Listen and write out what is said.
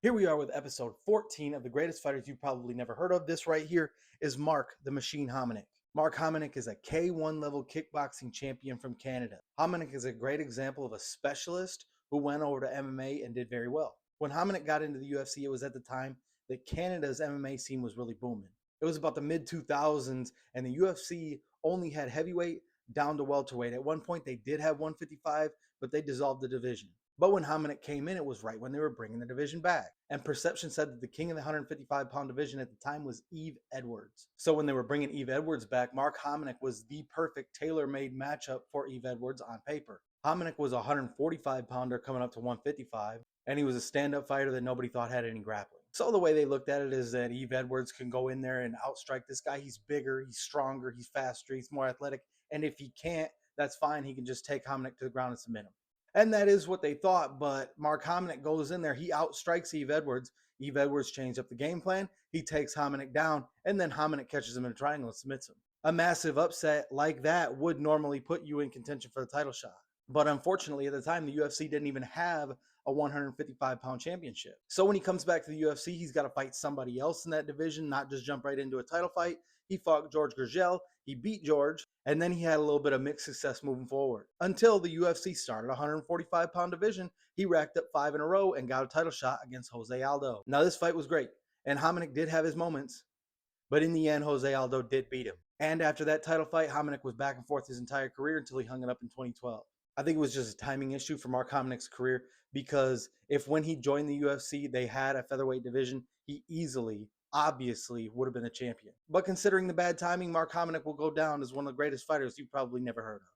Here we are with episode 14 of the greatest fighters you probably never heard of. This right here is Mark the Machine Hominick. Mark Hominick is a K1 level kickboxing champion from Canada. Hominick is a great example of a specialist who went over to MMA and did very well. When Hominick got into the UFC, it was at the time that Canada's MMA scene was really booming. It was about the mid 2000s, and the UFC only had heavyweight down to welterweight. At one point, they did have 155, but they dissolved the division. But when Hominick came in, it was right when they were bringing the division back. And perception said that the king of the 155-pound division at the time was Yves Edwards. So when they were bringing Yves Edwards back, Mark Hominick was the perfect tailor-made matchup for Yves Edwards on paper. Hominick was a 145-pounder coming up to 155, and he was a stand-up fighter that nobody thought had any grappling. So the way they looked at it is that Yves Edwards can go in there and outstrike this guy. He's bigger, he's stronger, he's faster, he's more athletic. And if he can't, that's fine. He can just take Hominick to the ground and submit him. And that is what they thought, but Mark Hominick goes in there. He outstrikes Yves Edwards. Yves Edwards changed up the game plan. He takes Hominick down, and then Hominick catches him in a triangle and submits him. A massive upset like that would normally put you in contention for the title shot. But unfortunately, at the time, the UFC didn't even have a 155-pound championship. So when he comes back to the UFC, he's got to fight somebody else in that division, not just jump right into a title fight. He fought George Gurgel. He beat George, and then he had a little bit of mixed success moving forward. Until the UFC started a 145-pound division, he racked up 5 in a row and got a title shot against Jose Aldo. Now, this fight was great, and Hominick did have his moments, but in the end, Jose Aldo did beat him. And after that title fight, Hominick was back and forth his entire career until he hung it up in 2012. I think it was just a timing issue for Mark Hominick's career, because if when he joined the UFC, they had a featherweight division, he easily, obviously, would have been a champion. But considering the bad timing, Mark Hominick will go down as one of the greatest fighters you've probably never heard of.